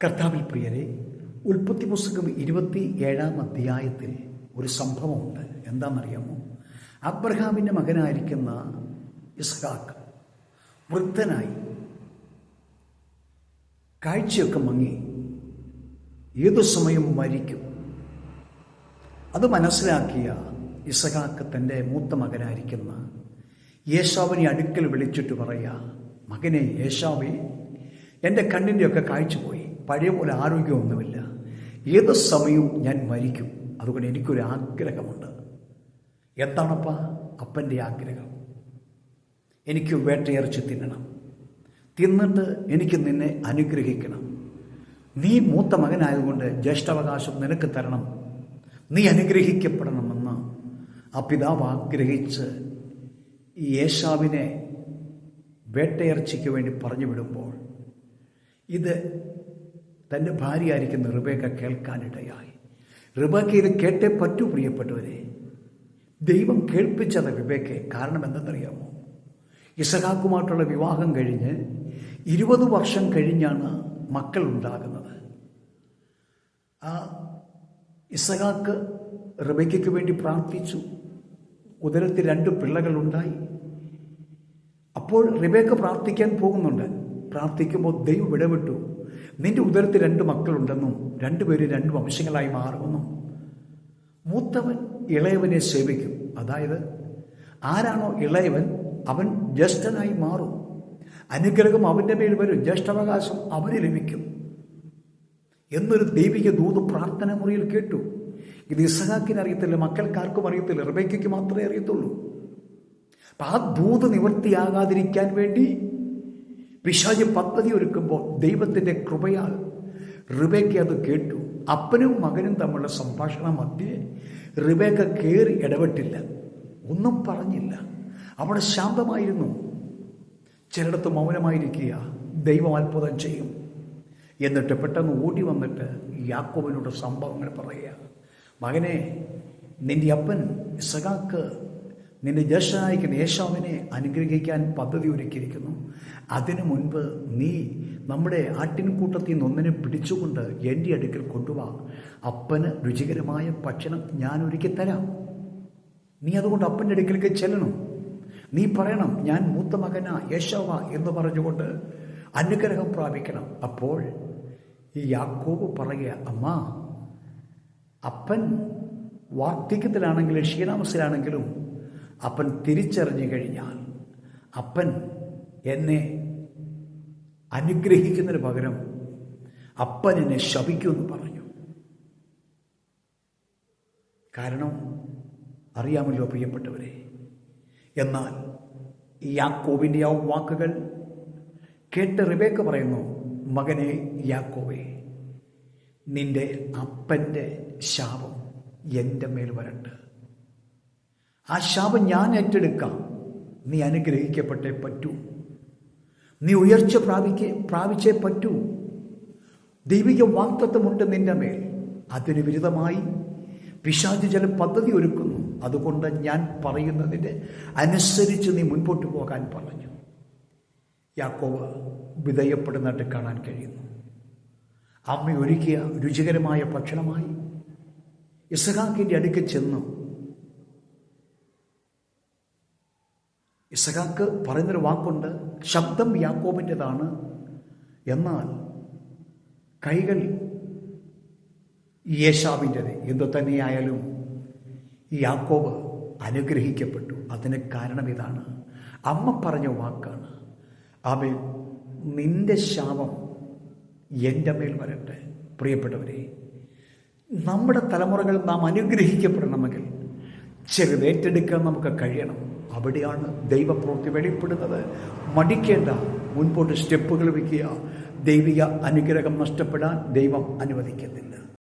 കർത്താവിൽ പ്രിയരെ, ഉൽപ്പത്തി പുസ്തകം 27-ാം അധ്യായത്തിൽ ഒരു സംഭവമുണ്ട്. എന്താണെന്നറിയാമോ? അബ്രഹാമിൻ്റെ മകനായിരിക്കുന്ന ഇസ്ഹാക്ക് വൃദ്ധനായി, കാഴ്ചയൊക്കെ മങ്ങി, ഏതു സമയം മരിക്കും. അത് മനസ്സിലാക്കിയ ഇസ്ഹാക്ക് തൻ്റെ മൂത്ത മകനായിരിക്കുന്ന ഏശാവിനെ അടുക്കൽ വിളിച്ചിട്ട് പറയാ, മകനെ ഏശാവേ, എൻ്റെ കണ്ണിൻ്റെയൊക്കെ കാഴ്ച പോയി, പഴയ പോലെ ആരോഗ്യമൊന്നുമില്ല, ഏത് സമയവും ഞാൻ മരിക്കും. അതുകൊണ്ട് എനിക്കൊരു ആഗ്രഹമുണ്ട്. എന്താണപ്പാ അപ്പൻ്റെ ആഗ്രഹം? എനിക്ക് വേട്ടയിറച്ചി തിന്നണം, തിന്നിട്ട് എനിക്ക് നിന്നെ അനുഗ്രഹിക്കണം. നീ മൂത്ത മകനായതുകൊണ്ട് ജ്യേഷ്ഠാവകാശം നിനക്ക് തരണം, നീ അനുഗ്രഹിക്കപ്പെടണമെന്ന് ആ പിതാവ് ആഗ്രഹിച്ച് ഏശാവിനെ വേട്ടയിറച്ചിക്ക് വേണ്ടി പറഞ്ഞു വിടുമ്പോൾ ഇത് തൻ്റെ ഭാര്യയായിരിക്കുന്ന റിബേക്ക കേൾക്കാനിടയായി. റിബേക്ക ഇത് കേട്ടേ പറ്റൂ. പ്രിയപ്പെട്ടവരെ, ദൈവം കേൾപ്പിച്ചത് റിബേക്കയെ. കാരണം എന്തെന്നറിയാമോ? ഇസഹാക്കുമായിട്ടുള്ള വിവാഹം കഴിഞ്ഞ് 20 വർഷം കഴിഞ്ഞാണ് മക്കൾ ഉണ്ടാകുന്നത്. ആ ഇസഹാക്ക് റിബേക്കയ്ക്ക് വേണ്ടി പ്രാർത്ഥിച്ചു. ഉദരത്തിൽ 2 പിള്ളകളുണ്ടായി. അപ്പോൾ റിബേക്ക പ്രാർത്ഥിക്കാൻ പോകുന്നുണ്ട്. പ്രാർത്ഥിക്കുമ്പോൾ ദൈവം ഇടപെട്ടു. നിന്റെ ഉദരത്തിൽ 2 മക്കളുണ്ടെന്നും 2 പേര് 2 വംശങ്ങളായി മാറുമെന്നും. മൂത്തവൻ ഇളയവനെ സേവിക്കും. അതായത് ആരാണോ ഇളയവൻ അവൻ ജ്യേഷ്ഠനായി മാറും. അനുഗ്രഹം അവൻ്റെ മേൽ വരും, ജ്യേഷ്ഠാവകാശം അവന് ലഭിക്കും എന്നൊരു ദൈവിക ദൂത് പ്രാർത്ഥന മുറിയിൽ കേട്ടു. ഇത് ഇസ്ഹാക്കിന് അറിയത്തില്ല, മക്കൾക്കാർക്കും അറിയത്തില്ല, റിബേക്കയ്ക്ക് മാത്രമേ അറിയത്തുള്ളൂ. അപ്പം ആ ദൂത് നിവൃത്തിയാകാതിരിക്കാൻ വേണ്ടി പിശാച് പദ്ധതി ഒരുക്കുമ്പോൾ ദൈവത്തിൻ്റെ കൃപയാൽ റിബേക്ക അത് കേട്ടു. അപ്പനും മകനും തമ്മിലുള്ള സംഭാഷണ മധ്യേ റിബേക്ക കയറി ഇടപെട്ടില്ല, ഒന്നും പറഞ്ഞില്ല. അവിടെ ശാന്തമായിരുന്നു. ചിലയിടത്ത് മൗനമായിരിക്കുക, ദൈവം അത്ഭുതം ചെയ്യും. എന്നിട്ട് പെട്ടെന്ന് ഓടി വന്നിട്ട് യാക്കോബിനോട് സംഭവങ്ങൾ പറയുക. മകനെ, നിന്റെ അപ്പൻ ഇസ്ഹാക്ക് നിന്റെ ജ്യേഷ്ഠനായിരിക്കുന്ന ഏശാവിനെ അനുഗ്രഹിക്കാൻ പദ്ധതി ഒരുക്കിയിരിക്കുന്നു. അതിനു മുൻപ് നീ നമ്മുടെ ആട്ടിൻകൂട്ടത്തിൽ നിന്ന് ഒന്നിനെ പിടിച്ചുകൊണ്ട് എൻ്റെ അടുക്കൽ കൊണ്ടുപോവാ. അപ്പന് രുചികരമായ ഭക്ഷണം ഞാൻ ഒരുക്കി തരാം. നീ അതുകൊണ്ട് അപ്പൻ്റെ അടുക്കലേക്ക് ചെല്ലണം. നീ പറയണം, ഞാൻ മൂത്ത മകനാ ഏശാവ എന്ന് പറഞ്ഞുകൊണ്ട് അനുഗ്രഹം പ്രാപിക്കണം. അപ്പോൾ ഈ യാക്കോബ് പറയുക, അമ്മ, അപ്പൻ വാർദ്ധക്യത്തിലാണെങ്കിലും ക്ഷീണാവസ്ഥയിലാണെങ്കിലും അപ്പൻ തിരിച്ചറിഞ്ഞു കഴിഞ്ഞാൽ അപ്പൻ എന്നെ അനുഗ്രഹിക്കുന്നതിന് പകരം അപ്പൻ എന്നെ ശപിക്കുമെന്ന് പറഞ്ഞു. കാരണം അറിയാമല്ലോ പ്രിയപ്പെട്ടവരെ. എന്നാൽ ഈ യാക്കോബിൻ്റെ ആ വാക്കുകൾ കേട്ട് റിബേക്ക പറയുന്നു, മകനെ യാക്കോബേ, നിന്റെ അപ്പൻ്റെ ശാപം എൻ്റെ മേൽ വരട്ടെ. ആ ശാപം ഞാൻ ഏറ്റെടുക്കാം. നീ അനുഗ്രഹിക്കപ്പെട്ടേ പറ്റൂ, നീ ഉയർച്ച പ്രാപിച്ചേ പറ്റൂ. ദൈവിക വാഗ്ദത്തമുണ്ട് നിന്റെ മേൽ. അതിന് വിരുദ്ധമായി പിശാച് ചില പദ്ധതി ഒരുക്കുന്നു. അതുകൊണ്ട് ഞാൻ പറയുന്നതിന് അനുസരിച്ച് നീ മുൻപോട്ട് പോകാൻ പറഞ്ഞു. യാക്കോബ് വിധേയപ്പെടുന്നതായിട്ട് കാണാൻ കഴിയുന്നു. അമ്മ ഒരുക്കിയ രുചികരമായ ഭക്ഷണമായി ഇസ്ഹാക്കിൻ്റെ അടുക്കൽ ചെന്നു. ഇസ്ഹാക്ക് പറയുന്നൊരു വാക്കുണ്ട്, ശബ്ദം യാക്കോബിൻ്റെതാണ്, എന്നാൽ കൈകൾ ഏശാവിൻ്റെത്. എന്തു തന്നെയായാലും യാക്കോബ് അനുഗ്രഹിക്കപ്പെട്ടു. അതിന് കാരണം ഇതാണ്, അമ്മ പറഞ്ഞ വാക്കാണ്, അവൻ നിന്റെ ശാപം എൻ്റെ മേൽ വരട്ടെ. പ്രിയപ്പെട്ടവരെ, നമ്മുടെ തലമുറകൾ നാം അനുഗ്രഹിക്കപ്പെടണമെങ്കിൽ ചിലത് ഏറ്റെടുക്കാൻ നമുക്ക് കഴിയണം. അവിടെയാണ് ദൈവപ്രവൃത്തി വെളിപ്പെടുന്നത്. മടിക്കേണ്ട, മുൻപോട്ട് സ്റ്റെപ്പുകൾ വയ്ക്കുക. ദൈവിക അനുഗ്രഹം നഷ്ടപ്പെടാൻ ദൈവം അനുവദിക്കുന്നില്ല.